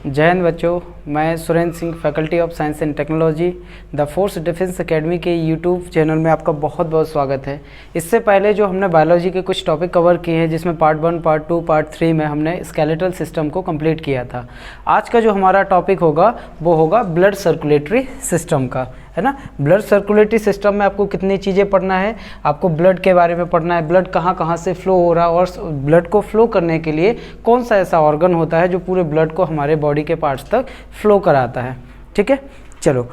जय हिंद बच्चों, मैं Surendra Singh, faculty of science and technology, the force defence academy के यूट्यूब चैनल में आपका बहुत बहुत स्वागत है। इससे पहले जो हमने बायोलॉजी के कुछ टॉपिक कवर किए हैं, जिसमें पार्ट 1, पार्ट 2, पार्ट 3 में हमने स्केलेटल सिस्टम को कंप्लीट किया था। आज का जो हमारा टॉपिक होगा वो होगा ब्लड सर्कुलेटरी सिस्टम का, है ना। ब्लड सर्कुलेटरी सिस्टम में आपको कितनी चीज़ें पढ़ना है, आपको ब्लड के बारे में पढ़ना है, ब्लड कहाँ कहाँ से फ्लो हो रहा है, और ब्लड को फ्लो करने के लिए कौन सा ऐसा ऑर्गन होता है जो पूरे ब्लड को हमारे बॉडी के पार्ट्स तक फ्लो कराता है। ठीक है, चलो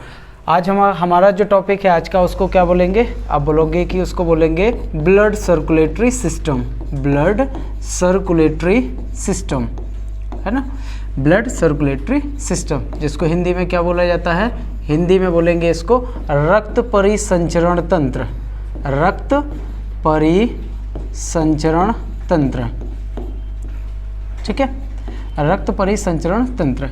आज हमारा जो टॉपिक है आज का, उसको क्या बोलेंगे? आप बोलोगे कि उसको बोलेंगे blood circulatory system. Blood circulatory system, है ना, ब्लड सर्कुलेटरी सिस्टम, जिसको हिंदी में क्या बोला जाता है? हिंदी में बोलेंगे इसको रक्त परिसंचरण तंत्र। रक्त परिसंचरण तंत्र, ठीक है, रक्त परिसंचरण तंत्र।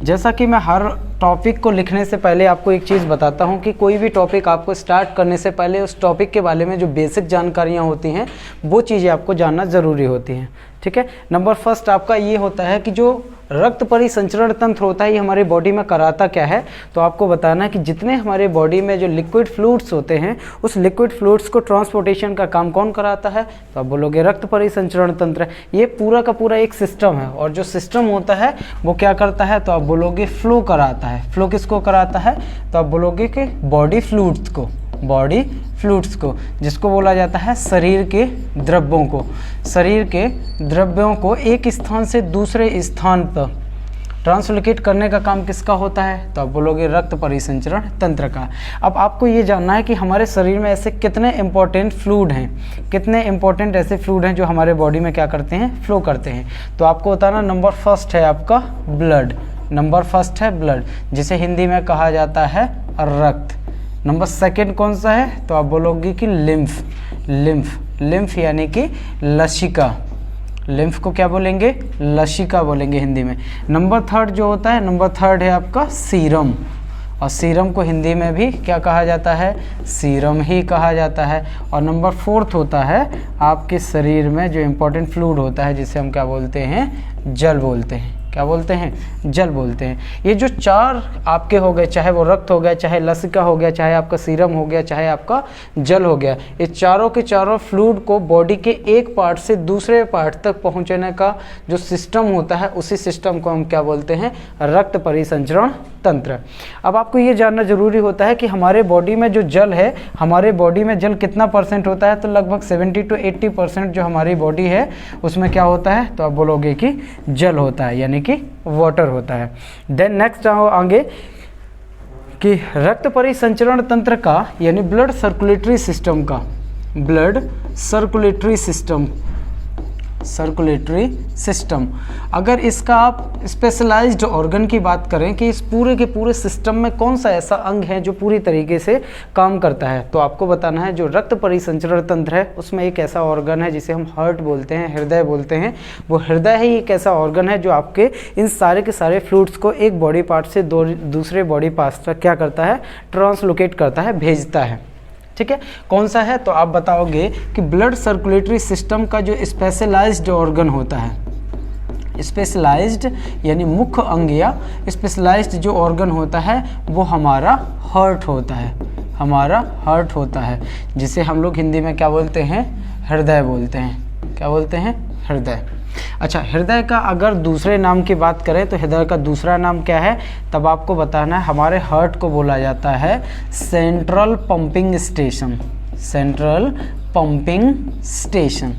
जैसा कि मैं हर टॉपिक को लिखने से पहले आपको एक चीज़ बताता हूँ कि कोई भी टॉपिक आपको स्टार्ट करने से पहले उस टॉपिक के बारे में जो बेसिक जानकारियाँ होती हैं वो चीज़ें आपको जानना ज़रूरी होती हैं। ठीक है, नंबर फर्स्ट आपका ये होता है कि जो रक्त परिसंचरण तंत्र होता है ये हमारे बॉडी में कराता क्या है। तो आपको बताना है कि जितने हमारे बॉडी में जो लिक्विड फ्लूइड्स होते हैं उस लिक्विड फ्लूइड्स को ट्रांसपोर्टेशन का काम कौन कराता है? तो आप बोलोगे रक्त परिसंचरण तंत्र। ये पूरा का पूरा एक सिस्टम है, और जो सिस्टम होता है वो क्या करता है? तो आप बोलोगे फ्लो कराता है। फ्लो किसको कराता है? तो आप बोलोगे कि बॉडी फ्लूइड्स को, बॉडी फ्लूइड्स को, जिसको बोला जाता है शरीर के द्रव्यों को। शरीर के द्रव्यों को एक स्थान से दूसरे स्थान पर ट्रांसलोकेट करने का काम किसका होता है? तो आप बोलोगे रक्त परिसंचरण तंत्र का। अब आपको ये जानना है कि हमारे शरीर में ऐसे कितने इंपॉर्टेंट फ्लूइड हैं, कितने इंपॉर्टेंट ऐसे फ्लूइड हैं जो हमारे बॉडी में क्या करते हैं? फ्लो करते हैं। तो आपको बताना, नंबर फर्स्ट है आपका ब्लड। नंबर फर्स्ट है ब्लड, जिसे हिंदी में कहा जाता है रक्त। नंबर सेकंड कौन सा है? तो आप बोलोगे कि लिम्फ। लिम्फ, लिम्फ यानी कि लसिका। लिम्फ को क्या बोलेंगे? लसिका बोलेंगे हिंदी में। नंबर थर्ड जो होता है, नंबर थर्ड है आपका सीरम, और सीरम को हिंदी में भी क्या कहा जाता है? सीरम ही कहा जाता है। और नंबर फोर्थ होता है आपके शरीर में जो इम्पोर्टेंट फ्लूइड होता है, जिसे हम क्या बोलते हैं? जल बोलते हैं। क्या बोलते हैं? जल बोलते हैं। ये जो चार आपके हो गए, चाहे वो रक्त हो गया, चाहे लसिका हो गया, चाहे आपका सीरम हो गया, चाहे आपका जल हो गया, ये चारों के चारों फ्लूइड को बॉडी के एक पार्ट से दूसरे पार्ट तक पहुंचाने का जो सिस्टम होता है, उसी सिस्टम को हम क्या बोलते हैं? रक्त परिसंचरण तंत्र। अब आपको ये जानना जरूरी होता है कि हमारे बॉडी में जो जल है, हमारे बॉडी में जल कितना परसेंट होता है? तो लगभग 70 to 80% जो हमारी बॉडी है उसमें क्या होता है? तो आप बोलोगे कि जल होता है, यानी कि वाटर होता है। देन नेक्स्ट आओ आगे कि रक्त परिसंचरण तंत्र का, यानी ब्लड सर्कुलेटरी सिस्टम का, blood circulatory system, circulatory system, अगर इसका आप स्पेशलाइज्ड ऑर्गन की बात करें कि इस पूरे के पूरे सिस्टम में कौन सा ऐसा अंग है जो पूरी तरीके से काम करता है, तो आपको बताना है जो रक्त परिसंचरण तंत्र है उसमें एक ऐसा ऑर्गन है जिसे हम हार्ट बोलते हैं, हृदय बोलते हैं। वो हृदय ही एक ऐसा ऑर्गन है जो आपके इन सारे के सारे फ्लूइड्स को एक बॉडी पार्ट से दूसरे बॉडी पार्ट तक क्या करता है? ट्रांसलोकेट करता है, भेजता है। ठीक है, कौन सा है? तो आप बताओगे कि ब्लड सर्कुलेटरी सिस्टम का जो स्पेशलाइज्ड ऑर्गन होता है, स्पेशलाइज्ड यानी मुख्य अंग या स्पेशलाइज्ड जो ऑर्गन होता है वो हमारा हार्ट होता है, हमारा हार्ट होता है, जिसे हम लोग हिंदी में क्या बोलते हैं? हृदय बोलते हैं। क्या बोलते हैं? हृदय। अच्छा, हृदय का अगर दूसरे नाम की बात करें तो हृदय का दूसरा नाम क्या है? तब आपको बताना है, हमारे हार्ट को बोला जाता है central pumping station. Central pumping station,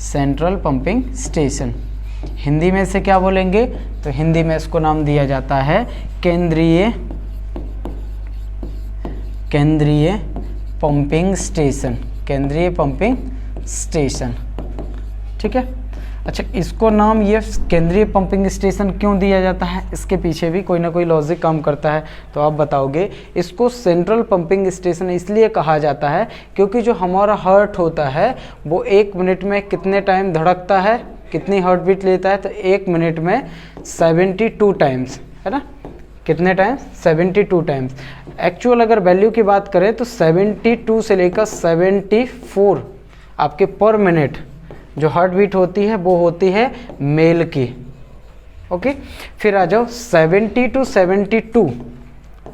central pumping station. Hindi में से क्या बोलेंगे? तो हिंदी में इसको नाम दिया जाता है केंद्रीय, केंद्रीय पंपिंग स्टेशन, केंद्रीय पंपिंग स्टेशन। ठीक है, अच्छा, इसको नाम ये केंद्रीय पंपिंग स्टेशन क्यों दिया जाता है? इसके पीछे भी कोई ना कोई लॉजिक काम करता है। तो आप बताओगे इसको सेंट्रल पंपिंग स्टेशन इसलिए कहा जाता है क्योंकि जो हमारा हार्ट होता है वो 1 मिनट में कितने टाइम धड़कता है, कितनी हार्ट बीट लेता है? तो 1 मिनट में 72 टाइम्स, है ना। कितने टाइम्स? 72 टाइम्स। एक्चुअल अगर वैल्यू की बात करें तो 72 से लेकर 74 आपके पर मिनट जो हार्ट बीट होती है वो होती है मेल की, ओके। फिर आ जाओ 70 to 72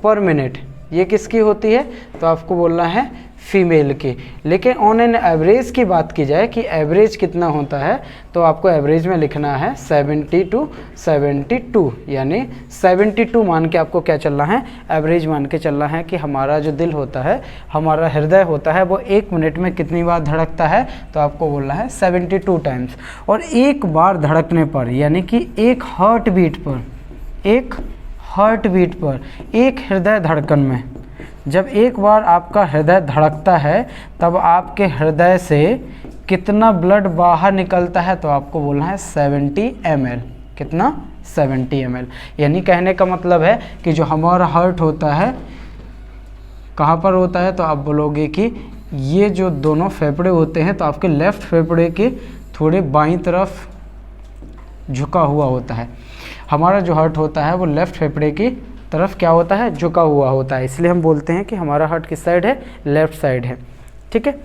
पर मिनट, ये किसकी होती है? तो आपको बोलना है फीमेल की। लेकिन ऑन एन एवरेज की बात की जाए कि एवरेज कितना होता है, तो आपको एवरेज में लिखना है 70 to 72, यानी 72 मान के आपको क्या चलना है? एवरेज मान के चलना है कि हमारा जो दिल होता है, हमारा हृदय होता है, वो 1 मिनट में कितनी बार धड़कता है? तो आपको बोलना है 72 टाइम्स। और एक बार धड़कने पर, यानी कि एक हार्ट बीट पर, एक हार्ट बीट पर, एक हृदय धड़कन में, जब एक बार आपका हृदय धड़कता है तब आपके हृदय से कितना ब्लड बाहर निकलता है? तो आपको बोलना है 70 ml। कितना? 70 ml। यानी कहने का मतलब है कि जो हमारा हार्ट होता है कहाँ पर होता है? तो आप बोलोगे कि ये जो दोनों फेफड़े होते हैं, तो आपके लेफ्ट फेफड़े के थोड़े बाईं तरफ झुका हुआ होता है। हमारा जो हार्ट होता है वो लेफ्ट फेफड़े की तरफ क्या होता है? झुका हुआ होता है। इसलिए हम बोलते हैं कि हमारा हार्ट किस साइड है? लेफ्ट साइड है। ठीक है।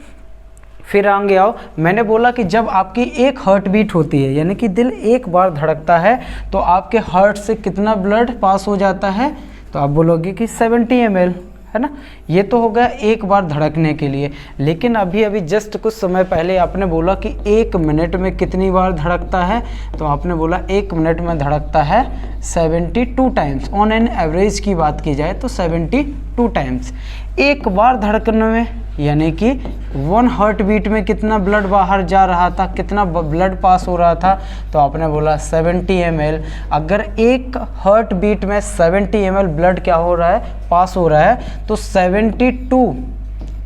फिर आगे आओ, मैंने बोला कि जब आपकी एक हार्ट बीट होती है, यानी कि दिल एक बार धड़कता है, तो आपके हार्ट से कितना ब्लड पास हो जाता है? तो आप बोलोगे कि 70 ml, है ना। ये तो हो गया एक बार धड़कने के लिए। लेकिन अभी अभी जस्ट कुछ समय पहले आपने बोला कि 1 मिनट में कितनी बार धड़कता है? तो आपने बोला 1 मिनट में धड़कता है 72 टाइम्स। ऑन एन एवरेज की बात की जाए तो 72 टाइम्स। एक बार धड़कने में, यानी कि 1 हार्ट बीट में कितना ब्लड बाहर जा रहा था, कितना ब्लड पास हो रहा था? तो आपने बोला 70 ml। अगर एक हार्ट बीट में 70 ml ब्लड क्या हो रहा है? पास हो रहा है, तो 72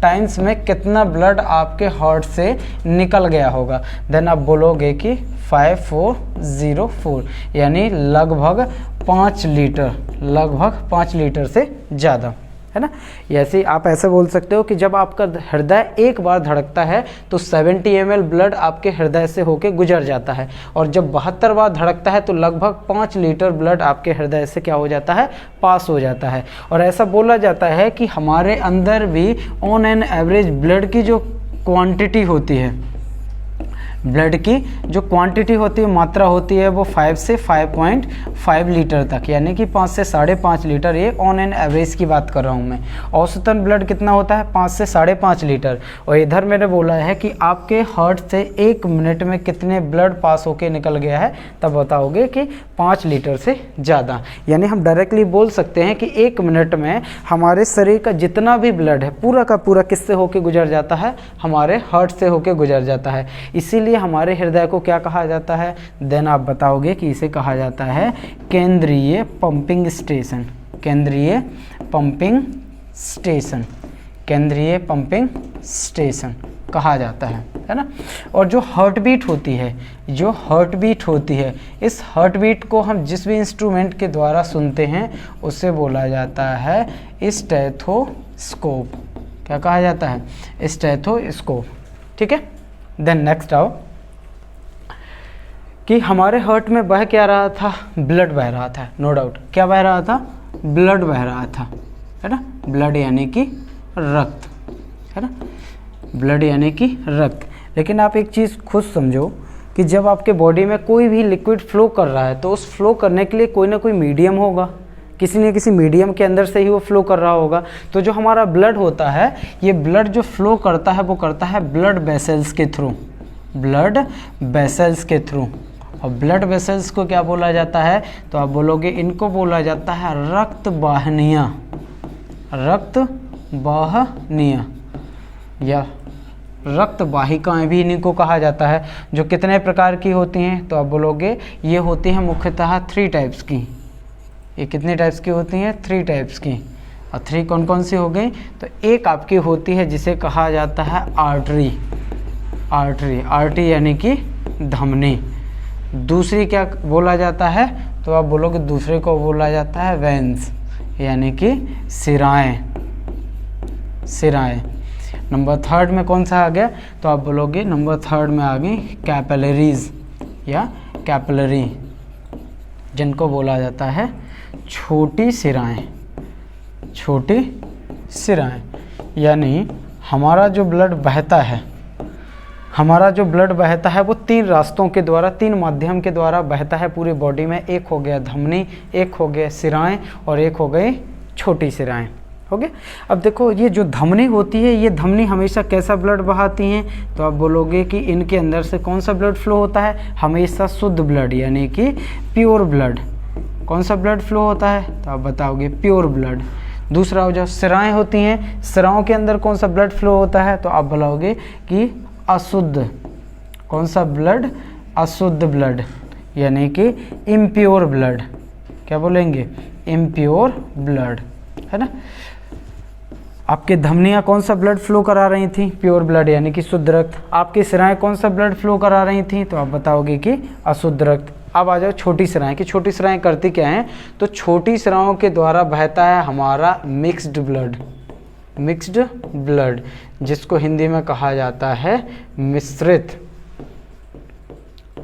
टाइम्स में कितना ब्लड आपके हार्ट से निकल गया होगा? देन आप बोलोगे कि 5404, यानी लगभग 5 लीटर, लगभग 5 लीटर से ज़्यादा, है ना। ऐसे आप ऐसे बोल सकते हो कि जब आपका हृदय एक बार धड़कता है तो 70 ml ब्लड आपके हृदय से होके गुजर जाता है, और जब 72 बार धड़कता है तो लगभग 5 लीटर ब्लड आपके हृदय से क्या हो जाता है? पास हो जाता है। और ऐसा बोला जाता है कि हमारे अंदर भी ऑन एन एवरेज ब्लड की जो क्वांटिटी होती है, ब्लड की जो क्वांटिटी होती है, मात्रा होती है, वो 5 से 5.5 लीटर तक, यानी कि 5 से 5.5 लीटर। ये ऑन एन एवरेज की बात कर रहा हूँ मैं। औसतन ब्लड कितना होता है? 5 से 5.5 लीटर। और इधर मैंने बोला है कि आपके हार्ट से 1 मिनट में कितने ब्लड पास होके निकल गया है, तब बताओगे कि 5 लीटर से ज़्यादा। यानी हम डायरेक्टली बोल सकते हैं कि 1 मिनट में हमारे शरीर का जितना भी ब्लड है पूरा का पूरा किससे होके गुजर जाता है? हमारे हार्ट से होके गुजर जाता है। इसीलिए हमारे हृदय को क्या कहा जाता है? देन आप बताओगे कि इसे कहा जाता है केंद्रीय पंपिंग स्टेशन। केंद्रीय पंपिंग स्टेशन, केंद्रीय पंपिंग स्टेशन कहा जाता है ना। और जो हार्ट बीट होती है, जो हार्ट बीट होती है, इस हार्ट बीट को हम जिस भी इंस्ट्रूमेंट के द्वारा सुनते हैं उसे बोला जाता है स्टेथोस्कोप। क्या कहा जाता है? स्टेथोस्कोप। ठीक है। देन नेक्स्ट आओ कि हमारे हार्ट में बह क्या रहा था? ब्लड बह रहा था, नो डाउट। क्या बह रहा था? ब्लड बह रहा था, है ना। ब्लड यानी कि रक्त, है ना। ब्लड यानी कि रक्त। लेकिन आप एक चीज़ खुद समझो कि जब आपके बॉडी में कोई भी लिक्विड फ्लो कर रहा है, तो उस फ्लो करने के लिए कोई ना कोई मीडियम होगा, किसी न किसी मीडियम के अंदर से ही वो फ्लो कर रहा होगा। तो जो हमारा ब्लड होता है, ये ब्लड जो फ्लो करता है वो करता है ब्लड वेसल्स के थ्रू, ब्लड वेसल्स के थ्रू। और ब्लड वेसल्स को क्या बोला जाता है? तो आप बोलोगे इनको बोला जाता है रक्त वाहिनियाँ, रक्त वाहिनियाँ या रक्त वाहिकाएँ भी इन्हीं को कहा जाता है। जो कितने प्रकार की होती हैं? तो आप बोलोगे ये होती हैं मुख्यतः 3 टाइप्स की। ये कितने टाइप्स की होती हैं? 3 टाइप्स की। और 3 कौन कौन सी हो गई? तो एक आपकी होती है जिसे कहा जाता है आर्टरी, आर्टरी, आर्टरी यानी कि धमनी। दूसरी क्या बोला जाता है? तो आप बोलोगे दूसरे को बोला जाता है वेंस, यानी कि सिराएं, सिराएं। नंबर 3 में कौन सा आ गया? तो आप बोलोगे नंबर 3 में आ गई कैपिलरीज या कैपिलरी, जिनको बोला जाता है छोटी सिराएं, छोटी सिराएं। यानी हमारा जो ब्लड बहता है, हमारा जो ब्लड बहता है वो 3 रास्तों के द्वारा, 3 माध्यम के द्वारा बहता है पूरी बॉडी में। एक हो गया धमनी, एक हो गया सिराएं और एक हो गई छोटी सिराएं। हो गया। अब देखो ये जो धमनी होती है, ये धमनी हमेशा कैसा ब्लड बहाती हैं? तो आप बोलोगे कि इनके अंदर से कौन सा ब्लड फ्लो होता है? हमेशा शुद्ध ब्लड, यानी कि प्योर ब्लड। कौन सा ब्लड फ्लो होता है? तो आप बताओगे प्योर ब्लड। दूसरा हो जाओ सिराएं होती हैं, सिराओं के अंदर कौन सा ब्लड फ्लो होता है? तो आप बोलोगे कि अशुद्ध। कौन सा ब्लड? अशुद्ध ब्लड, यानी कि इम्प्योर ब्लड। क्या बोलेंगे? इम्प्योर ब्लड, है ना। आपके धमनियाँ कौन सा ब्लड फ्लो करा रही थी? प्योर ब्लड, यानी कि शुद्ध रक्त। आपकी सिराएं कौन सा ब्लड फ्लो करा रही थी? तो आप बताओगे कि अशुद्ध रक्त। अब आ जाओ छोटी सिराएं कि छोटी सिराएं करती क्या हैं? तो छोटी सिराओं के द्वारा बहता है हमारा मिक्स्ड ब्लड। मिक्स्ड ब्लड, जिसको हिंदी में कहा जाता है मिश्रित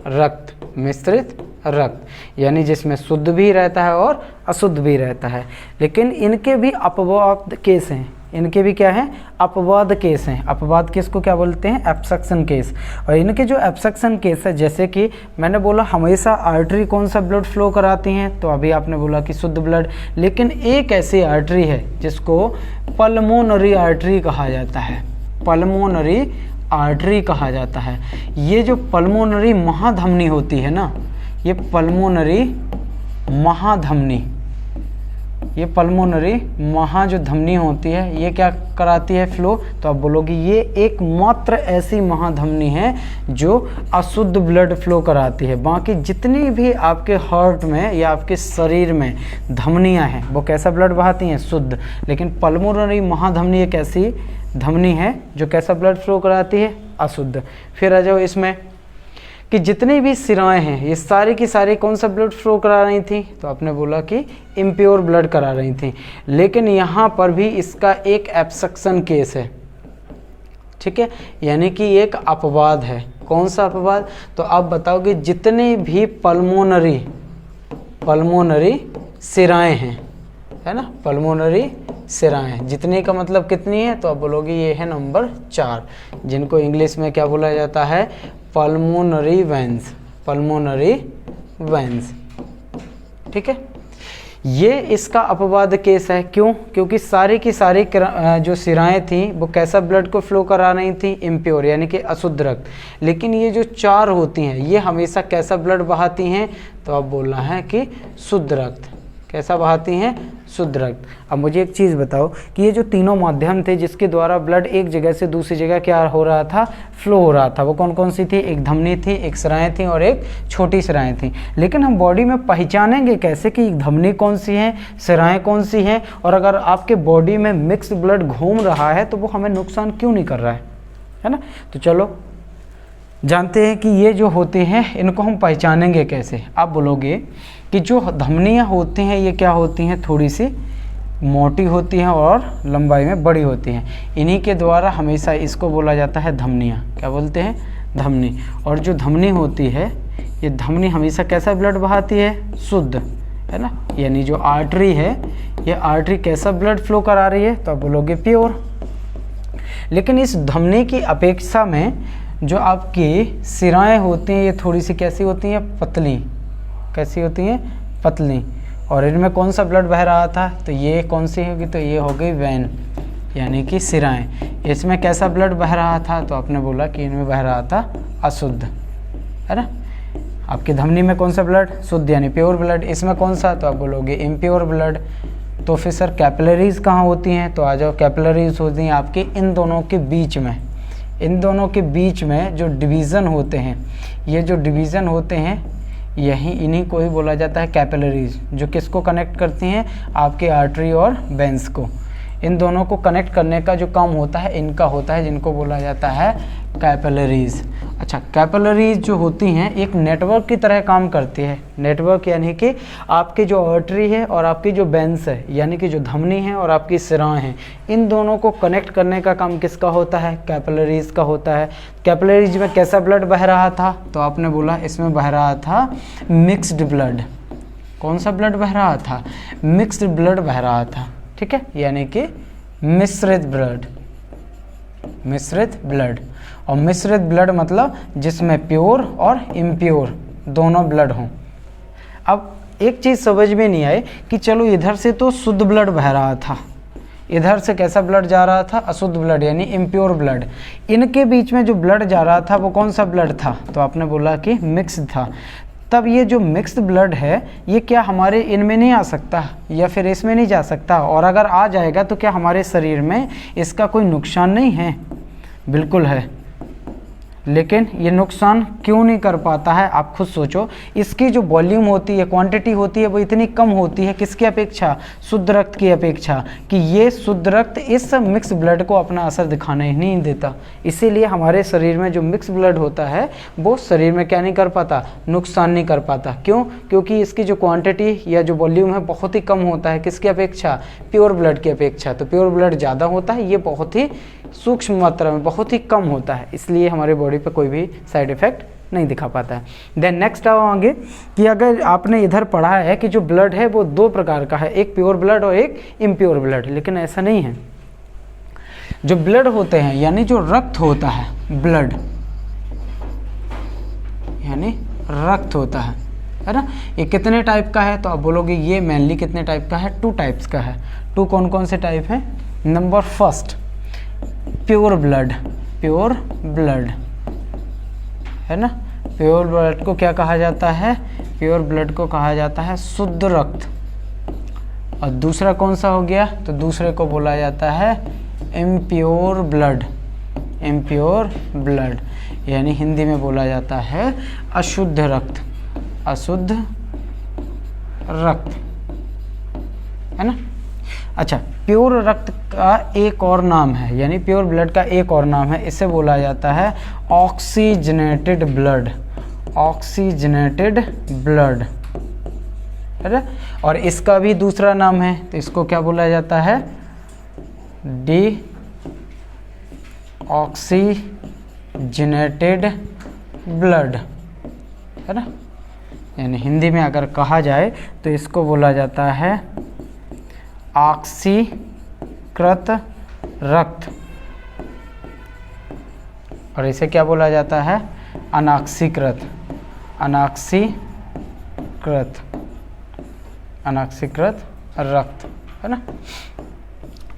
रक्त। मिश्रित रक्त, यानी जिसमें शुद्ध भी रहता है और अशुद्ध भी रहता है। लेकिन इनके भी अपवाद केस हैं। इनके भी क्या है? अपवाद केस हैं। अपवाद केस को क्या बोलते हैं? Abstraction case. और इनके जो एब्स्ट्रक्शन केस है, जैसे कि मैंने बोला हमेशा आर्टरी कौन सा ब्लड फ्लो कराती हैं? तो अभी आपने बोला कि शुद्ध ब्लड। लेकिन एक ऐसी आर्टरी है जिसको पल्मोनरी आर्टरी कहा जाता है। पल्मोनरी आर्टरी कहा जाता है। ये जो पल्मोनरी महाधमनी होती है ना, ये पल्मोनरी महाधमनी, ये पल्मोनरी महा जो धमनी होती है, ये क्या कराती है फ्लो? तो आप बोलोगे ये एकमात्र ऐसी महाधमनी है जो अशुद्ध ब्लड फ्लो कराती है। बाकी जितनी भी आपके हार्ट में या आपके शरीर में धमनियां हैं वो कैसा ब्लड बहाती हैं? शुद्ध। लेकिन पल्मोनरी महाधमनी एक ऐसी धमनी है जो कैसा ब्लड फ्लो कराती है? अशुद्ध। फिर आ जाओ इसमें कि जितनी भी सिराएं हैं ये सारी की सारी कौन सा ब्लड फ्लो करा रही थी? तो आपने बोला कि इम्प्योर ब्लड करा रही थी। लेकिन यहाँ पर भी इसका एक एब्स्ट्रक्शन केस है, ठीक है, यानी कि एक अपवाद है। कौन सा अपवाद? तो आप बताओगे जितने भी पल्मोनरी सिराएं हैं, है ना, पल्मोनरी सिराएं, जितने का मतलब कितनी है? तो आप बोलोगे ये है नंबर 4, जिनको इंग्लिश में क्या बोला जाता है? Pulmonary veins. पल्मोनरी वेन्स, ठीक है। ये इसका अपवाद केस है। क्यों? क्योंकि सारी की सारी जो सिराएं थी वो कैसा ब्लड को फ्लो करा रही थी? इम्प्योर, यानी कि अशुद्ध रक्त। लेकिन ये जो 4 होती हैं ये हमेशा कैसा ब्लड बहाती हैं? तो अब बोलना है कि शुद्ध रक्त। कैसा बहाती हैं? शुद्ध रक्त। अब मुझे एक चीज़ बताओ कि ये जो तीनों माध्यम थे जिसके द्वारा ब्लड एक जगह से दूसरी जगह क्या हो रहा था? फ्लो हो रहा था, वो कौन कौन सी थी? एक धमनी थी, एक सिराएं थी और एक छोटी सिराएं थी। लेकिन हम बॉडी में पहचानेंगे कैसे कि धमनी कौन सी है, सिराएं कौन सी हैं? और अगर आपके बॉडी में मिक्स ब्लड घूम रहा है तो वो हमें नुकसान क्यों नहीं कर रहा है ना। तो चलो जानते हैं कि ये जो होते हैं इनको हम पहचानेंगे कैसे। आप बोलोगे कि जो धमनियाँ होती हैं ये क्या होती हैं? थोड़ी सी मोटी होती हैं और लंबाई में बड़ी होती हैं। इन्हीं के द्वारा हमेशा इसको बोला जाता है धमनियाँ। क्या बोलते हैं? धमनी। और जो धमनी होती है ये धमनी हमेशा कैसा ब्लड बहाती है? शुद्ध, है ना। यानी जो आर्टरी है ये आर्टरी कैसा ब्लड फ्लो करा रही है? तो आप बोलोगे प्योर। लेकिन इस धमनी की अपेक्षा में जो आपकी सिराएं होती हैं ये थोड़ी सी कैसी होती हैं? पतली। कैसी होती हैं? पतली। और इनमें कौन सा ब्लड बह रहा था? तो ये कौन सी होगी? तो ये हो गई वेन, यानी कि सिराएं। इसमें कैसा ब्लड बह रहा था? तो आपने बोला कि इनमें बह रहा था अशुद्ध, है ना। आपकी धमनी में कौन सा ब्लड? शुद्ध, यानी प्योर ब्लड। इसमें कौन सा? तो आप बोलोगे इम्प्योर ब्लड। तो फिर सर कैपिलरीज कहाँ होती हैं? तो आ जाओ, कैपिलरीज होती हैं आपकी इन दोनों के बीच में। इन दोनों के बीच में जो डिवीज़न होते हैं, ये जो डिवीज़न होते हैं यही इन्हीं को ही बोला जाता है कैपिलरीज, जो किसको कनेक्ट करती हैं? आपके आर्टरी और वेन्स को। इन दोनों को कनेक्ट करने का जो काम होता है इनका होता है, जिनको बोला जाता है कैपिलरीज। अच्छा, कैपिलरीज जो होती हैं एक नेटवर्क की तरह काम करती है। नेटवर्क यानी कि आपकी जो आर्टरी है और आपकी जो वेन्स है, यानी कि जो धमनी है और आपकी सिराएं हैं, इन दोनों को कनेक्ट करने का काम किसका होता है? कैपिलरीज का होता है। कैपिलरीज में कैसा ब्लड बह रहा था? तो आपने बोला इसमें बह रहा था मिक्स्ड ब्लड। कौन सा ब्लड बह रहा था? मिक्स्ड ब्लड बह रहा था, ठीक है, यानी कि मिश्रित ब्लड। मिश्रित ब्लड। और मिश्रित ब्लड मतलब जिसमें प्योर और इम्प्योर दोनों ब्लड हों। अब एक चीज़ समझ में नहीं आई कि चलो इधर से तो शुद्ध ब्लड बह रहा था, इधर से कैसा ब्लड जा रहा था, अशुद्ध ब्लड यानी इम्प्योर ब्लड। इनके बीच में जो ब्लड जा रहा था वो कौन सा ब्लड था, तो आपने बोला कि मिक्स था। तब ये जो मिक्स्ड ब्लड है ये क्या हमारे इनमें नहीं आ सकता या फिर इसमें नहीं जा सकता, और अगर आ जाएगा तो क्या हमारे शरीर में इसका कोई नुकसान नहीं है? बिल्कुल है। लेकिन ये नुकसान क्यों नहीं कर पाता है, आप खुद सोचो। इसकी जो वॉल्यूम होती है, क्वांटिटी होती है, वो इतनी कम होती है किसकी अपेक्षा, शुद्ध रक्त की अपेक्षा, कि ये शुद्ध रक्त इस मिक्स ब्लड को अपना असर दिखाने ही नहीं देता। इसीलिए हमारे शरीर में जो मिक्स ब्लड होता है वो शरीर में क्या नहीं कर पाता, नुकसान नहीं कर पाता। क्यों? क्योंकि इसकी जो क्वांटिटी या जो वॉल्यूम है बहुत ही कम होता है किसकी अपेक्षा, प्योर ब्लड की अपेक्षा। तो प्योर ब्लड ज़्यादा होता है, ये बहुत ही सूक्ष्म मात्रा में बहुत ही कम होता है, इसलिए हमारे बॉडी पे कोई भी साइड इफ़ेक्ट नहीं दिखा पाता है। देन नेक्स्ट आओ आगे कि अगर आपने इधर पढ़ा है कि जो ब्लड है वो दो प्रकार का है, एक प्योर ब्लड और एक इम्प्योर ब्लड, लेकिन ऐसा नहीं है। जो ब्लड होते हैं यानी जो रक्त होता है, ब्लड यानी रक्त होता है ना, ये कितने टाइप का है, तो आप बोलोगे ये मेनली कितने टाइप का है, 2 टाइप्स का है। 2 कौन कौन से टाइप हैं? Number first pure blood, pure blood है ना, प्योर ब्लड को क्या कहा जाता है, प्योर ब्लड को कहा जाता है शुद्ध रक्त। और दूसरा कौन सा हो गया, तो दूसरे को बोला जाता है इम्प्योर ब्लड, इम्प्योर ब्लड यानी हिंदी में बोला जाता है अशुद्ध रक्त, अशुद्ध रक्त है ना। अच्छा, प्योर रक्त का एक और नाम है, यानी प्योर ब्लड का एक और नाम है, इसे बोला जाता है ऑक्सीजनेटेड ब्लड, ऑक्सीजनेटेड ब्लड है ना। और इसका भी दूसरा नाम है, तो इसको क्या बोला जाता है, डी ऑक्सीजनेटेड ब्लड है ना। यानी हिंदी में अगर कहा जाए तो इसको बोला जाता है ऑक्सीकृत रक्त, और इसे क्या बोला जाता है, अनॉक्सीकृत, अनॉक्सीकृत, अनॉक्सीकृत रक्त है ना।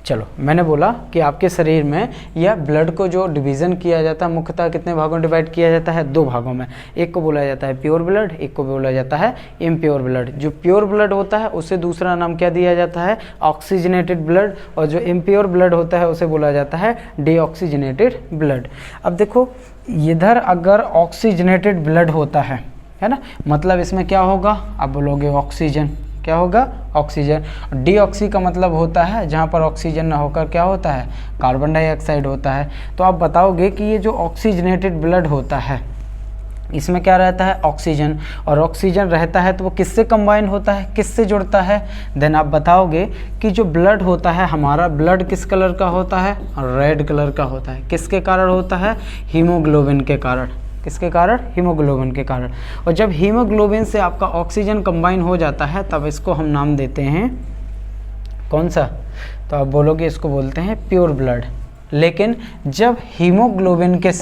चलो, मैंने बोला कि आपके शरीर में या ब्लड को जो डिवीज़न किया जाता है मुख्यतः कितने भागों में डिवाइड किया जाता है, 2 भागों में। एक को बोला जाता है प्योर ब्लड, एक को बोला जाता है इम्प्योर ब्लड। जो प्योर ब्लड होता है उसे दूसरा नाम क्या दिया जाता है, ऑक्सीजनेटेड ब्लड, और जो इम्प्योर ब्लड होता है उसे बोला जाता है डीऑक्सीजनेटेड ब्लड। अब देखो, इधर अगर ऑक्सीजनेटेड ब्लड होता है ना, मतलब इसमें क्या होगा, आप बोलोगे ऑक्सीजन, क्या होगा, ऑक्सीजन। डीऑक्सी का मतलब होता है जहाँ पर ऑक्सीजन ना होकर क्या होता है, कार्बन डाइऑक्साइड होता है। तो आप बताओगे कि ये जो ऑक्सीजनेटेड ब्लड होता है इसमें क्या रहता है, ऑक्सीजन, और ऑक्सीजन रहता है तो वो किससे कंबाइन होता है, किससे जुड़ता है। देन आप बताओगे कि जो ब्लड होता है हमारा, ब्लड किस कलर का होता है, रेड कलर का होता है। किसके कारण होता है, हीमोग्लोबिन के कारण। किसके कारण, हीमोग्लोबिन के कारण। और जब हीमोग्लोबिन से आपका ऑक्सीजन कंबाइन हो जाता है तब इसको हम नाम देते हैं कौन सा, तो आप बोलोगे इसको बोलते हैं प्योर ब्लड। लेकिन जब हीमोग्लोबिन के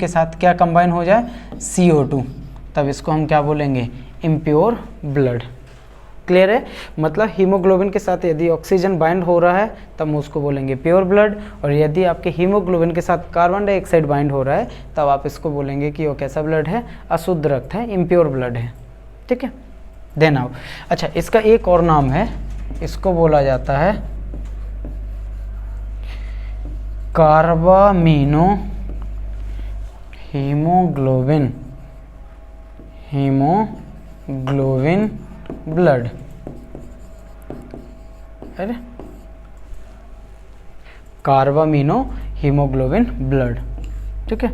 साथ क्या कंबाइन हो जाए, CO2, तब इसको हम क्या बोलेंगे, इम्प्योर ब्लड। क्लियर है, मतलब हीमोग्लोबिन के साथ यदि ऑक्सीजन बाइंड हो रहा है तब हम उसको बोलेंगे प्योर ब्लड, और यदि आपके हीमोग्लोबिन के साथ कार्बन डाइऑक्साइड बाइंड हो रहा है तब आप इसको बोलेंगे कि वो कैसा ब्लड है, अशुद्ध रक्त है, इम्प्योर ब्लड है। ठीक है, देन आओ। अच्छा, इसका एक और नाम है, इसको बोला जाता है कार्बामिनो हीमोग्लोबिन, हीमोग्लोबिन ब्लड है ना, कार्बामिनो हीमोग्लोबिन ब्लड। ठीक है,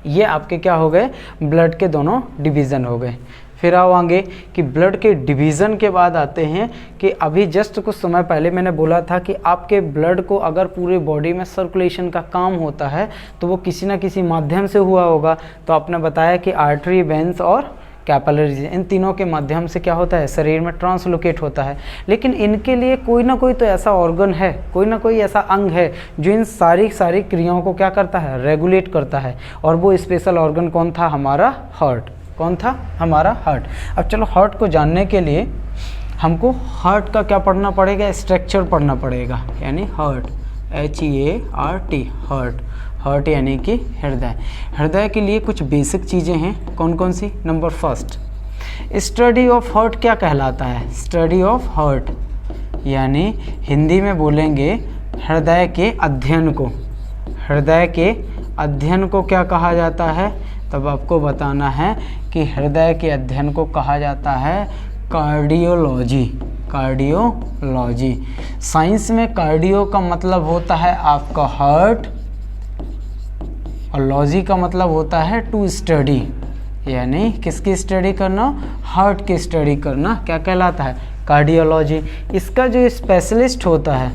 ये आपके क्या हो गए, ब्लड के दोनों डिवीज़न हो गए। फिर आओ आगे कि ब्लड के डिवीज़न के बाद आते हैं कि अभी जस्ट कुछ समय पहले मैंने बोला था कि आपके ब्लड को अगर पूरे बॉडी में सर्कुलेशन का काम होता है तो वो किसी ना किसी माध्यम से हुआ होगा। तो आपने बताया कि आर्टरी, वेंस और कैपिलरीज, इन तीनों के माध्यम से क्या होता है, शरीर में ट्रांसलोकेट होता है। लेकिन इनके लिए कोई ना कोई तो ऐसा ऑर्गन है, कोई ना कोई ऐसा अंग है जो इन सारी क्रियाओं को क्या करता है, रेगुलेट करता है। और वो स्पेशल ऑर्गन कौन था, हमारा हार्ट। कौन था, हमारा हार्ट। अब चलो हार्ट को जानने के लिए हमको हार्ट का क्या पढ़ना पड़ेगा, स्ट्रक्चर पढ़ना पड़ेगा, यानी हार्ट, HEART, हार्ट। हार्ट यानी कि हृदय। हृदय के लिए कुछ बेसिक चीज़ें हैं, कौन कौन सी। Number first, study of heart क्या कहलाता है, स्टडी ऑफ हार्ट यानी हिंदी में बोलेंगे हृदय के अध्ययन को। हृदय के अध्ययन को क्या कहा जाता है, तब आपको बताना है कि हृदय के अध्ययन को कहा जाता है कार्डियोलॉजी। कार्डियोलॉजी, साइंस में कार्डियो का मतलब होता है आपका हार्ट और लॉजी का मतलब होता है टू स्टडी, यानी किसकी स्टडी करना, हार्ट की स्टडी करना, क्या कहलाता है, कार्डियोलॉजी। इसका जो स्पेशलिस्ट होता है,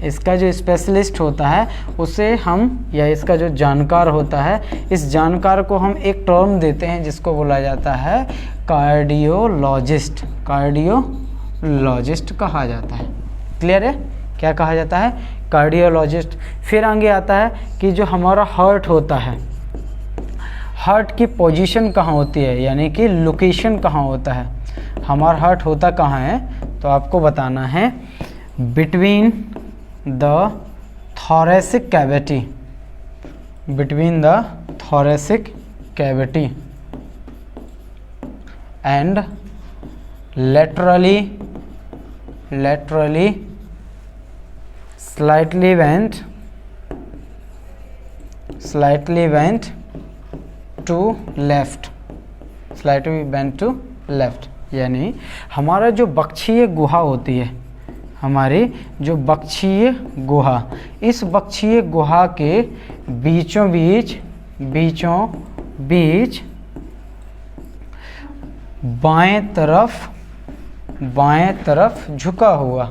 इसका जो स्पेशलिस्ट होता है उसे हम, या इसका जो जानकार होता है, इस जानकार को हम एक टर्म देते हैं जिसको बोला जाता है कार्डियोलॉजिस्ट। कार्डियोलॉजिस्ट कहा जाता है। क्लियर है, क्या कहा जाता है, कार्डियोलॉजिस्ट। फिर आगे आता है कि जो हमारा हार्ट होता है, हार्ट की पोजीशन कहाँ होती है, यानी कि लोकेशन कहाँ होता है। हमारा हार्ट होता कहाँ है, तो आपको बताना है between the thoracic cavity, between the thoracic cavity and laterally slightly bent to left, slightly bent to left, यानी हमारा जो बक्षीय गुहा होती है, हमारी जो बक्षीय गुहा, इस बक्षीय गुहा के बीचों बीच बाएं तरफ झुका हुआ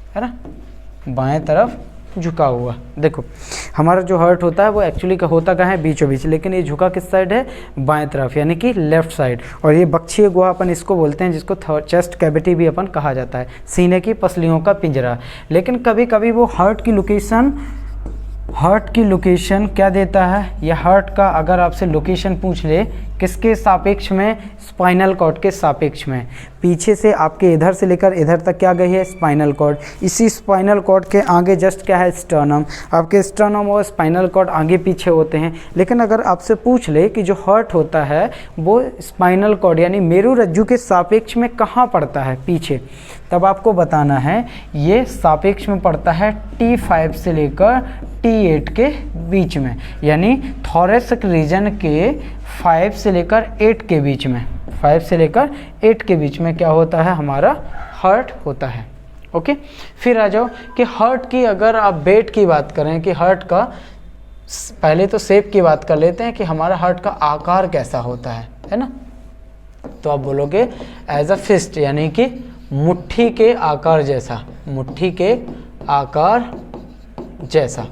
है ना, बाएं तरफ झुका हुआ। देखो हमारा जो हार्ट होता है वो एक्चुअली का होता कहाँ है, बीचों बीच, लेकिन ये झुका किस साइड है, बाएं तरफ, यानी कि लेफ्ट साइड। और ये बक्षीय गुहा अपन इसको बोलते हैं, जिसको चेस्ट कैविटी भी अपन कहा जाता है, सीने की पसलियों का पिंजरा। लेकिन कभी कभी वो हार्ट की लोकेशन क्या देता है, या हार्ट का अगर आपसे लोकेशन पूछ ले किसके सापेक्ष में, स्पाइनल कॉर्ड के सापेक्ष में, पीछे से आपके इधर से लेकर इधर तक क्या गई है, स्पाइनल कॉर्ड। इसी स्पाइनल कॉर्ड के आगे जस्ट क्या है, स्टर्नम। आपके स्टर्नम और स्पाइनल कॉर्ड आगे पीछे होते हैं। लेकिन अगर आपसे पूछ ले कि जो हार्ट होता है वो स्पाइनल कॉर्ड यानी मेरुरज्जु के सापेक्ष में कहाँ पड़ता है, पीछे, तब आपको बताना है ये सापेक्ष में पड़ता है T5 से लेकर T8 के बीच में, यानी थोरेसिक रीजन के 5 से लेकर 8 के बीच में, 5 से लेकर 8 के बीच में क्या होता है, हमारा हार्ट होता है। ओके, फिर आ जाओ कि हार्ट की अगर आप वेट की बात करें, कि हार्ट का पहले तो शेप की बात कर लेते हैं कि हमारा हार्ट का आकार कैसा होता है ना। तो आप बोलोगे एज अ फिस्ट, यानी कि मुट्ठी के आकार जैसा, मुट्ठी के आकार जैसा।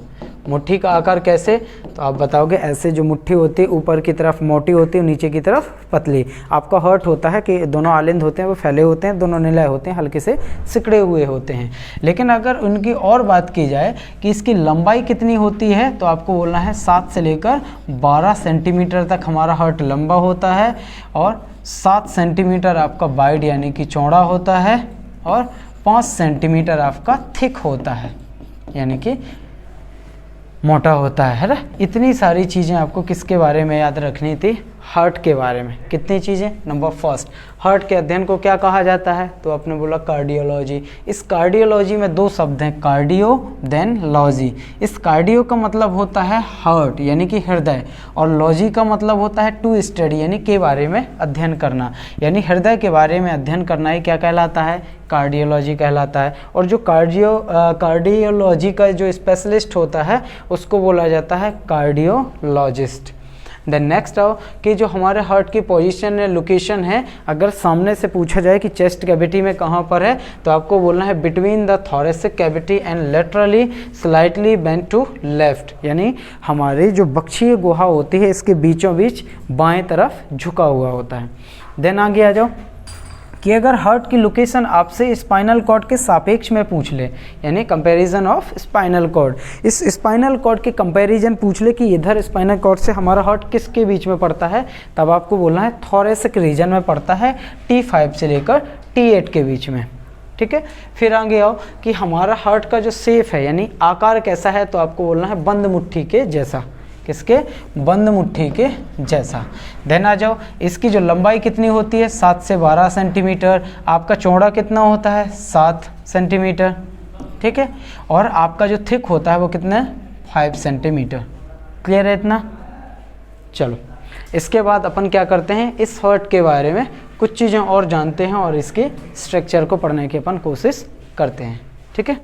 मुट्ठी का आकार कैसे, तो आप बताओगे ऐसे, जो मुट्ठी होती है ऊपर की तरफ मोटी होती है, नीचे की तरफ पतली। आपका हार्ट होता है कि दोनों आलिंद होते हैं वो फैले होते हैं, दोनों निलय होते हैं, हल्के से सिकड़े हुए होते हैं। लेकिन अगर उनकी और बात की जाए कि इसकी लंबाई कितनी होती है, तो आपको बोलना है 7 से लेकर 12 सेंटीमीटर तक हमारा हार्ट लंबा होता है, और 7 सेंटीमीटर आपका वाइड यानी कि चौड़ा होता है, और 5 सेंटीमीटर आपका थिक होता है, यानी कि मोटा होता है ना। इतनी सारी चीज़ें आपको किसके बारे में याद रखनी थी, हार्ट के बारे में। कितनी चीज़ें, नंबर फर्स्ट, हार्ट के अध्ययन को क्या कहा जाता है, तो आपने बोला कार्डियोलॉजी। इस कार्डियोलॉजी में 2 शब्द हैं, कार्डियो देन लॉजी। इस कार्डियो का मतलब होता है हार्ट यानी कि हृदय, और लॉजी का मतलब होता है टू स्टडी यानी के बारे में अध्ययन करना, यानी हृदय के बारे में अध्ययन करना ही क्या कहलाता है, कार्डियोलॉजी कहलाता है। और जो कार्डियोलॉजी का जो स्पेशलिस्ट होता है उसको बोला जाता है कार्डियोलॉजिस्ट। देन नेक्स्ट आओ कि जो हमारे हार्ट की पोजीशन है, लोकेशन है, अगर सामने से पूछा जाए कि चेस्ट कैविटी में कहाँ पर है, तो आपको बोलना है between the thoracic cavity and laterally slightly bend to left, यानी हमारी जो बक्षीय गुहा होती है इसके बीचों बीच बाएं तरफ झुका हुआ होता है। देन आगे आ जाओ कि अगर हार्ट की लोकेशन आपसे स्पाइनल कॉर्ड के सापेक्ष में पूछ ले, यानी कंपैरिजन ऑफ स्पाइनल कॉर्ड, इस स्पाइनल कॉर्ड के कंपैरिजन पूछ ले कि इधर स्पाइनल कॉर्ड से हमारा हार्ट किसके बीच में पड़ता है, तब आपको बोलना है थोरेसिक रीजन में पड़ता है, T5 से लेकर T8 के बीच में। ठीक है, फिर आगे आओ कि हमारा हार्ट का जो शेप है यानी आकार कैसा है, तो आपको बोलना है बंद मुट्ठी के जैसा। किसके? बंद मुट्ठी के जैसा। देन आ जाओ इसकी जो लंबाई कितनी होती है, 7 से 12 सेंटीमीटर। आपका चौड़ा कितना होता है, 7 सेंटीमीटर। ठीक है, और आपका जो थिक होता है वो कितना है, 5 सेंटीमीटर। क्लियर है इतना? चलो इसके बाद अपन क्या करते हैं, इस हार्ट के बारे में कुछ चीज़ें और जानते हैं और इसके स्ट्रक्चर को पढ़ने की अपन कोशिश करते हैं। ठीक है।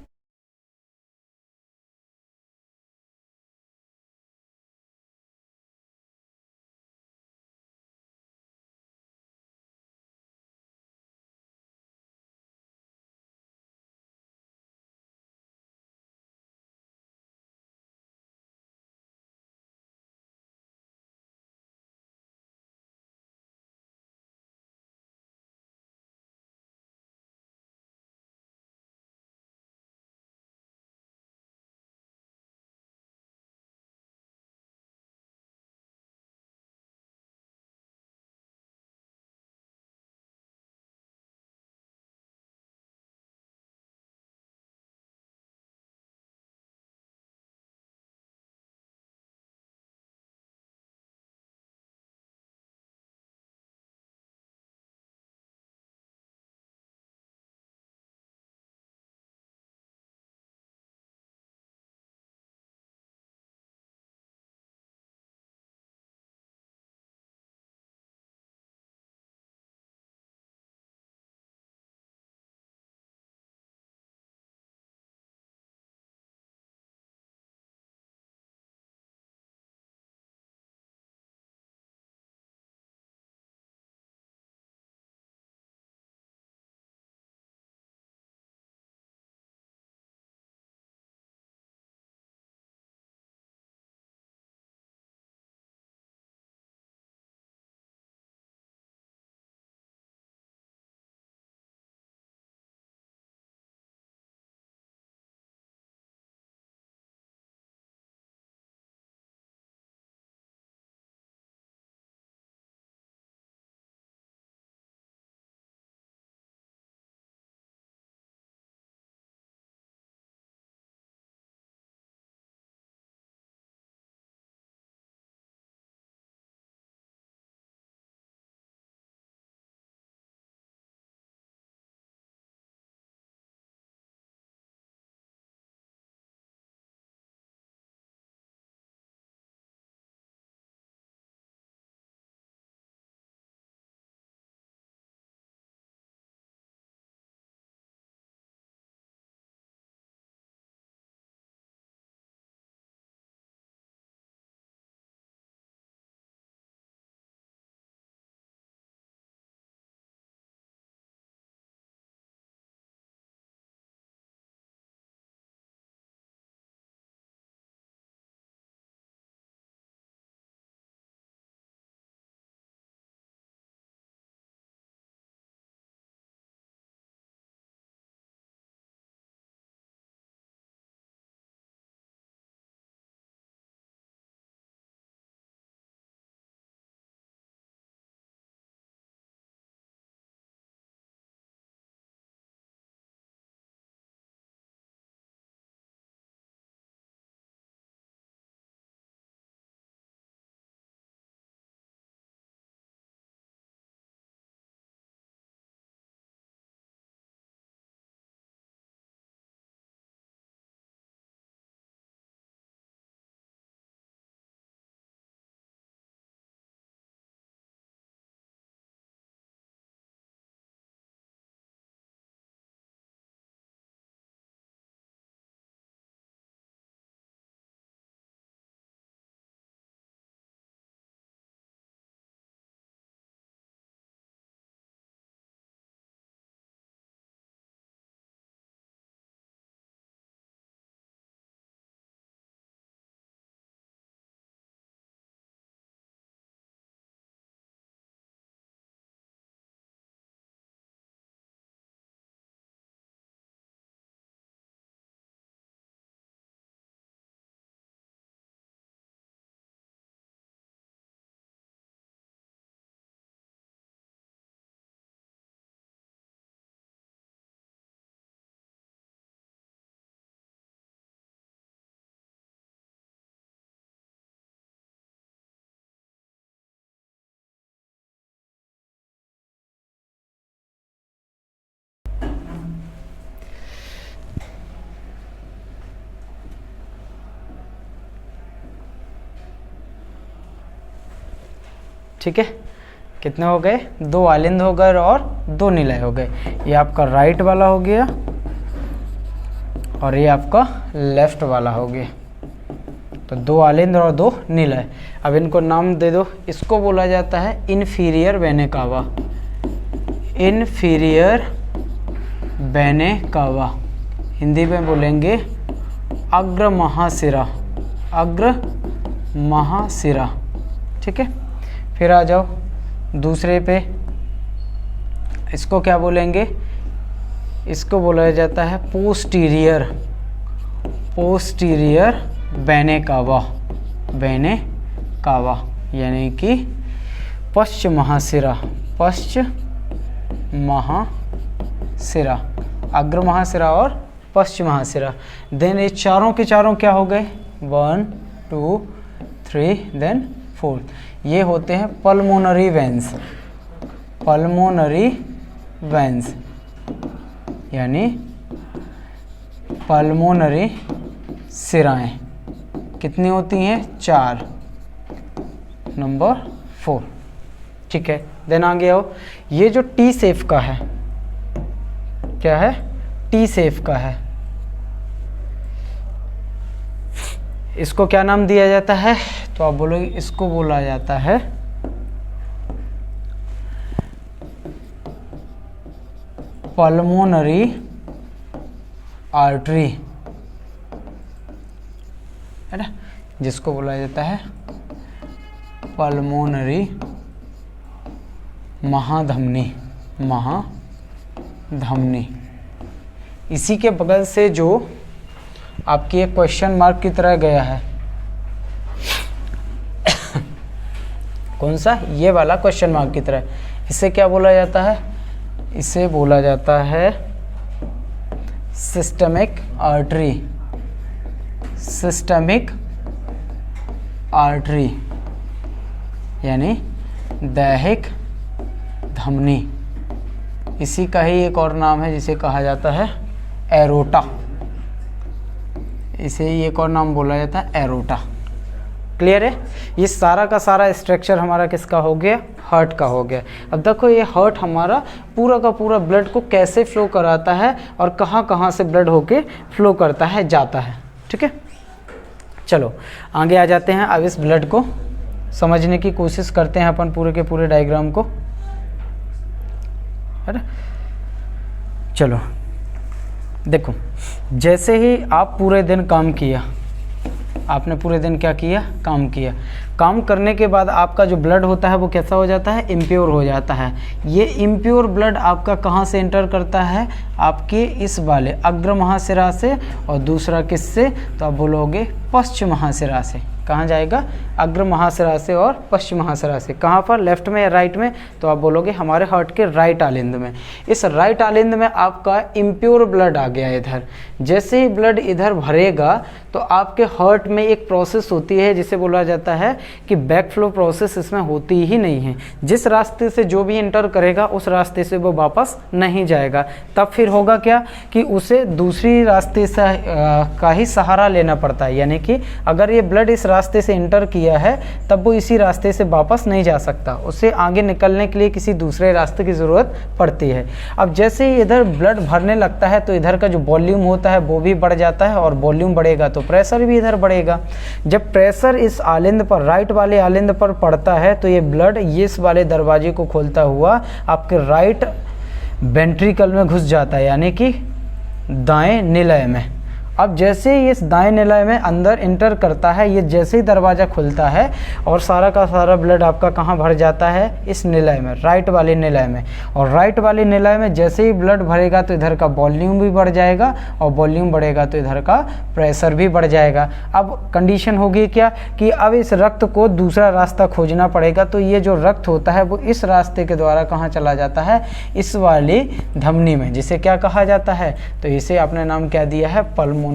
ठीक है, कितने हो गए, 2 आलिंद हो गए और 2 निलय हो गए। ये आपका राइट वाला हो गया और ये आपका लेफ्ट वाला हो गया। तो 2 आलिंद और 2 निलय। अब इनको नाम दे दो। इसको बोला जाता है इन्फीरियर वेने कावा, इन्फीरियर वेने कावा। हिंदी में बोलेंगे अग्र महाशिरा, अग्र महाशिरा। ठीक है, फिर आ जाओ दूसरे पे। इसको क्या बोलेंगे, इसको बोला जाता है पोस्टीरियर, पोस्टीरियर वेने कावा, वेने कावा यानी कि पश्च महाशिरा, पश्च महाशिरा, अग्र महाशिरा और पश्च महाशिरा। देन ये चारों के चारों क्या हो गए, 1 2 3 देन 4। ये होते हैं पल्मोनरी वेन्स, पल्मोनरी वेन्स यानी पल्मोनरी सिराएं। कितनी होती हैं, 4, नंबर 4। ठीक है, देन आगे आओ। ये जो टी शेप का है, क्या है, टी शेप का है, इसको क्या नाम दिया जाता है, तो आप बोलोगे इसको बोला जाता है पल्मोनरी आर्टरी, है ना, जिसको बोला जाता है पल्मोनरी महाधमनी, महाधमनी। इसी के बगल से जो आपकी एक क्वेश्चन मार्क की तरह गया है, कौन सा, ये वाला क्वेश्चन मार्क की तरह, इसे क्या बोला जाता है, इसे बोला जाता है सिस्टमिक आर्टरी, सिस्टमिक आर्टरी यानी दैहिक धमनी। इसी का ही एक और नाम है जिसे कहा जाता है एरोटा, इसे ही एक और नाम बोला जाता है एरोटा। क्लियर है, ये सारा का सारा स्ट्रक्चर हमारा किसका हो गया, हार्ट का हो गया। अब देखो ये हार्ट हमारा पूरा का पूरा ब्लड को कैसे फ्लो कराता है और कहाँ कहाँ से ब्लड होके फ्लो करता है, जाता है। ठीक है, चलो आगे आ जाते हैं। अब इस ब्लड को समझने की कोशिश करते हैं अपन पूरे के पूरे डायग्राम को, है ना। चलो देखो, जैसे ही आप पूरे दिन काम किया, आपने पूरे दिन क्या किया, काम किया, काम करने के बाद आपका जो ब्लड होता है वो कैसा हो जाता है, इम्प्योर हो जाता है। ये इम्प्योर ब्लड आपका कहाँ से एंटर करता है, आपके इस वाले अग्र महाशिरा से, और दूसरा किससे, तो आप बोलोगे पश्च महाशिरा से। कहाँ जाएगा, अग्र महाशिरा से और पश्चिम महाशिरा से। कहाँ पर, लेफ्ट में या राइट में, तो आप बोलोगे हमारे हार्ट के राइट आलिंद में। इस राइट आलिंद में आपका इम्प्योर ब्लड आ गया इधर। जैसे ही ब्लड इधर भरेगा तो आपके हार्ट में एक प्रोसेस होती है जिसे बोला जाता है कि बैक फ्लो प्रोसेस इसमें होती ही नहीं है। जिस रास्ते से जो भी एंटर करेगा उस रास्ते से वो वापस नहीं जाएगा। तब फिर होगा क्या कि उसे दूसरी रास्ते से का ही सहारा लेना पड़ता है। यानी कि अगर ये ब्लड इस रास्ते से एंटर किया है तब वो इसी रास्ते से वापस नहीं जा सकता, उसे आगे निकलने के लिए किसी दूसरे रास्ते की ज़रूरत पड़ती है। अब जैसे ही इधर ब्लड भरने लगता है तो इधर का जो वॉल्यूम होता है वो भी बढ़ जाता है, और वॉल्यूम बढ़ेगा तो प्रेशर भी इधर बढ़ेगा। जब प्रेशर इस आलिंद पर, राइट वाले आलिंद पर पड़ता है तो ये ब्लड इस वाले दरवाजे को खोलता हुआ आपके राइट वेंट्रिकल में घुस जाता है, यानी कि दाएं निलय में। अब जैसे ही इस दाएं निलय में अंदर इंटर करता है, ये जैसे ही दरवाज़ा खुलता है और सारा का सारा ब्लड आपका कहाँ भर जाता है, इस निलय में, राइट वाले निलय में। और राइट वाले निलय में जैसे ही ब्लड भरेगा तो इधर का वॉल्यूम भी बढ़ जाएगा, और वॉल्यूम बढ़ेगा तो इधर का प्रेशर भी बढ़ जाएगा। अब कंडीशन होगी क्या कि अब इस रक्त को दूसरा रास्ता खोजना पड़ेगा। तो ये जो रक्त होता है वो इस रास्ते के द्वारा कहाँ चला जाता है, इस वाली धमनी में, जिसे क्या कहा जाता है, तो इसे आपने नाम क्या दिया है, पल्मोनरी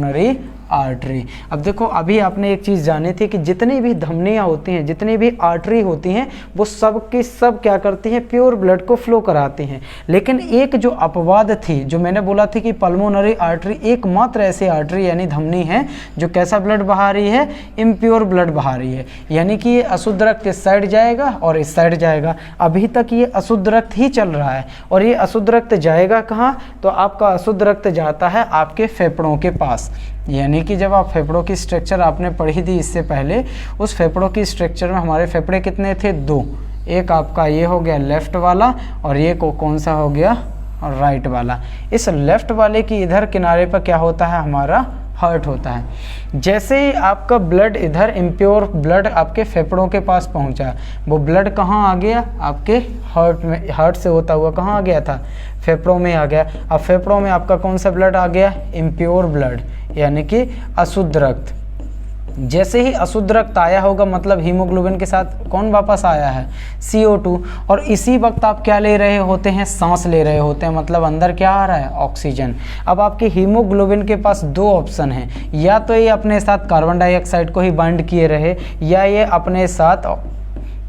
आर्टरी। अब देखो अभी आपने एक चीज़ जानी थी कि जितनी भी धमनियाँ होती हैं, जितनी भी आर्टरी होती हैं, वो सब की सब क्या करती हैं, प्योर ब्लड को फ्लो कराती हैं। लेकिन एक जो अपवाद थी, जो मैंने बोला थी कि पल्मोनरी आर्टरी एकमात्र ऐसी आर्टरी यानी धमनी है जो कैसा ब्लड बहा रही है, इम्प्योर ब्लड बहा रही है, यानी कि ये अशुद्ध रक्त इस साइड जाएगा और इस साइड जाएगा। अभी तक ये अशुद्ध रक्त ही चल रहा है और ये अशुद्ध रक्त जाएगा कहाँ, तो आपका अशुद्ध रक्त जाता है आपके फेफड़ों के पास। यानी कि जब आप फेफड़ों की स्ट्रक्चर आपने पढ़ी थी इससे पहले, उस फेफड़ों की स्ट्रक्चर में हमारे फेफड़े कितने थे, 2। एक आपका ये हो गया लेफ्ट वाला और ये कौन सा हो गया, राइट वाला। इस लेफ्ट वाले की इधर किनारे पर क्या होता है, हमारा हार्ट होता है। जैसे ही आपका ब्लड इधर इम्प्योर ब्लड आपके फेफड़ों के पास पहुंचा, वो ब्लड कहाँ आ गया, आपके हार्ट में, हार्ट से होता हुआ कहाँ आ गया था, फेफड़ों में आ गया। अब फेफड़ों में आपका कौन सा ब्लड आ गया, इम्प्योर ब्लड, यानी कि अशुद्ध रक्त। जैसे ही अशुद्ध रक्त आया होगा, मतलब हीमोग्लोबिन के साथ कौन वापस आया है, CO2। और इसी वक्त आप क्या ले रहे होते हैं, सांस ले रहे होते हैं, मतलब अंदर क्या आ रहा है, ऑक्सीजन। अब आपके हीमोग्लोबिन के पास 2 ऑप्शन हैं, या तो ये अपने साथ कार्बन डाइऑक्साइड को ही बाइंड किए रहे, या ये अपने साथ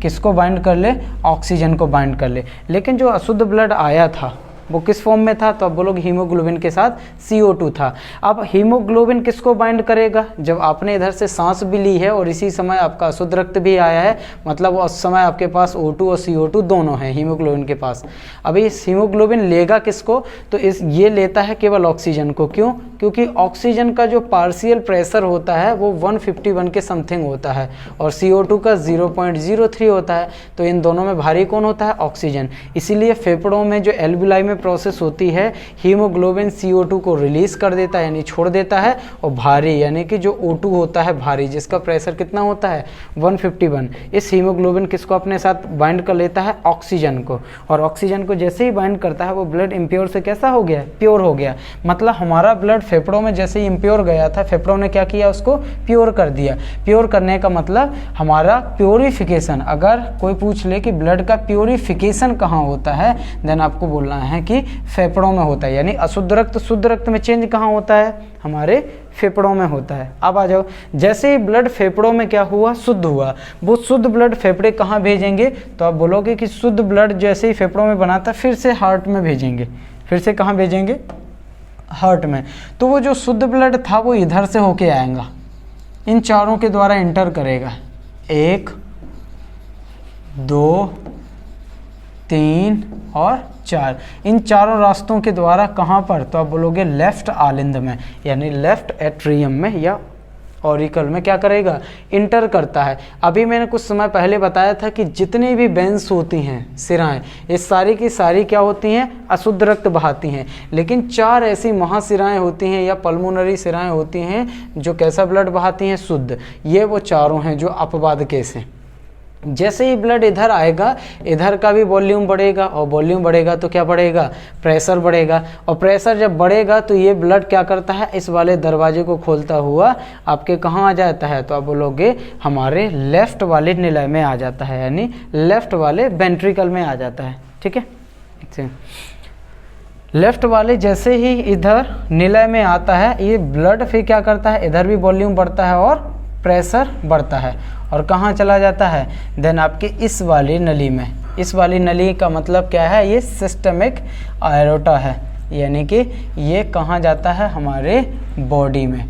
किसको बाइंड कर ले, ऑक्सीजन को बाइंड कर ले। लेकिन जो अशुद्ध ब्लड आया था वो किस फॉर्म में था, तो आप बोलोगे हीमोग्लोबिन के साथ CO2 था। अब हीमोग्लोबिन किसको बाइंड करेगा, जब आपने इधर से सांस भी ली है और इसी समय आपका अशुद्ध रक्त भी आया है, मतलब उस समय आपके पास O2 और CO2 दोनों हैं हीमोग्लोबिन के पास। अभी इस हीमोग्लोबिन लेगा किसको, तो ये लेता है केवल ऑक्सीजन को। क्यों, क्योंकि ऑक्सीजन का जो पार्शियल प्रेशर होता है वो 151 के समथिंग होता है और CO2 का 0.03 होता है। तो इन दोनों में भारी कौन होता है, ऑक्सीजन। इसीलिए फेफड़ों में जो एल्विलाई में प्रोसेस होती है, हीमोग्लोबिन CO2 को रिलीज कर देता है यानी छोड़ देता है, और भारी यानी कि जो O2 होता है भारी, जिसका प्रेशर कितना होता है 151, इस हीमोग्लोबिन किसको अपने साथ बाइंड कर लेता है, ऑक्सीजन को। और ऑक्सीजन को जैसे ही बाइंड करता है वो ब्लड इम्प्योर से कैसा हो गया, प्योर हो गया। मतलब हमारा ब्लड फेफड़ों में जैसे ही इम्प्योर गया था, फेफड़ों ने क्या किया, उसको प्योर कर दिया। प्योर करने का मतलब हमारा प्योरिफिकेशन। अगर कोई पूछ ले कि ब्लड का प्योरिफिकेशन कहाँ होता है, देन आपको बोलना है कि फेफड़ों में होता है। यानी अशुद्ध रक्त शुद्ध रक्त में चेंज कहाँ होता है, हमारे फेफड़ों में होता है। अब आ जाओ, जैसे ही ब्लड फेफड़ों में क्या हुआ, शुद्ध हुआ, वो शुद्ध ब्लड फेफड़े कहाँ भेजेंगे, तो आप बोलोगे कि शुद्ध ब्लड जैसे ही फेफड़ों में बनाता फिर से हार्ट में भेजेंगे। फिर से कहाँ भेजेंगे, हार्ट में। तो वो जो शुद्ध ब्लड था वो इधर से होके आएगा, इन चारों के द्वारा एंटर करेगा, 1 2 3 और 4, इन चारों रास्तों के द्वारा कहाँ पर, तो आप बोलोगे लेफ्ट आलिंद में, यानी लेफ्ट एट्रियम में या ऑरिकल में क्या करेगा, इंटर करता है। अभी मैंने कुछ समय पहले बताया था कि जितनी भी वेंस होती हैं, सिराएं, ये सारी की सारी क्या होती हैं, अशुद्ध रक्त बहाती हैं। लेकिन 4 ऐसी महासिराएं होती हैं या पल्मोनरी सिराएं होती हैं जो कैसा ब्लड बहाती हैं, शुद्ध। ये वो चारों हैं जो अपवाद केस हैं। जैसे ही ब्लड इधर आएगा, इधर का भी वॉल्यूम बढ़ेगा, और वॉल्यूम बढ़ेगा तो क्या बढ़ेगा, प्रेशर बढ़ेगा। और प्रेशर जब बढ़ेगा तो ये ब्लड क्या करता है, इस वाले दरवाजे को खोलता हुआ आपके कहाँ आ जाता है, तो आप बोलोगे हमारे लेफ्ट वाले निलय में आ जाता है, यानी लेफ्ट वाले वेंट्रिकल में आ जाता है। ठीक है, लेफ्ट वाले जैसे ही इधर निलय में आता है, ये ब्लड फिर क्या करता है, इधर भी वॉल्यूम बढ़ता है और प्रेशर बढ़ता है, और कहाँ चला जाता है, देन आपके इस वाली नली में। इस वाली नली का मतलब क्या है, ये सिस्टमिक आयोटा है, यानी कि ये कहाँ जाता है, हमारे बॉडी में।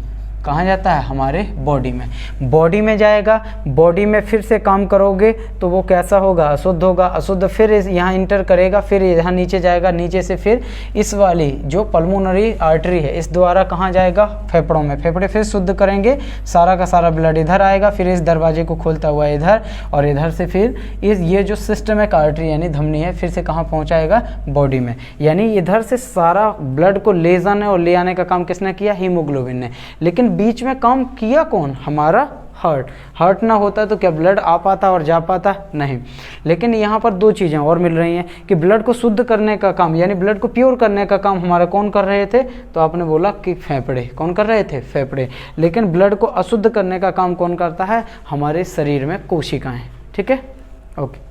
कहाँ जाता है, हमारे बॉडी में। बॉडी में जाएगा, बॉडी में फिर से काम करोगे तो वो कैसा होगा, अशुद्ध होगा। अशुद्ध फिर यहाँ इंटर करेगा, फिर यहाँ नीचे जाएगा, नीचे से फिर इस वाली जो पल्मोनरी आर्टरी है इस द्वारा कहाँ जाएगा, फेफड़ों में। फेफड़े फिर शुद्ध करेंगे, सारा का सारा ब्लड इधर आएगा, फिर इस दरवाजे को खोलता हुआ इधर, और इधर से फिर ये जो सिस्टमिक आर्टरी यानी धमनी है फिर से कहाँ पहुँचाएगा, बॉडी में। यानी इधर से सारा ब्लड को ले जाने और ले आने का काम किसने किया, हीमोग्लोबिन ने। लेकिन बीच में काम किया कौन, हमारा हार्ट। हार्ट ना होता तो क्या ब्लड आ पाता और जा पाता, नहीं। लेकिन यहाँ पर 2 चीज़ें और मिल रही हैं कि ब्लड को शुद्ध करने का काम यानी ब्लड को प्योर करने का काम हमारा कौन कर रहे थे, तो आपने बोला कि फेफड़े। कौन कर रहे थे, फेफड़े। लेकिन ब्लड को अशुद्ध करने का काम कौन करता है, हमारे शरीर में कोशिकाएं। ठीक है, ओके।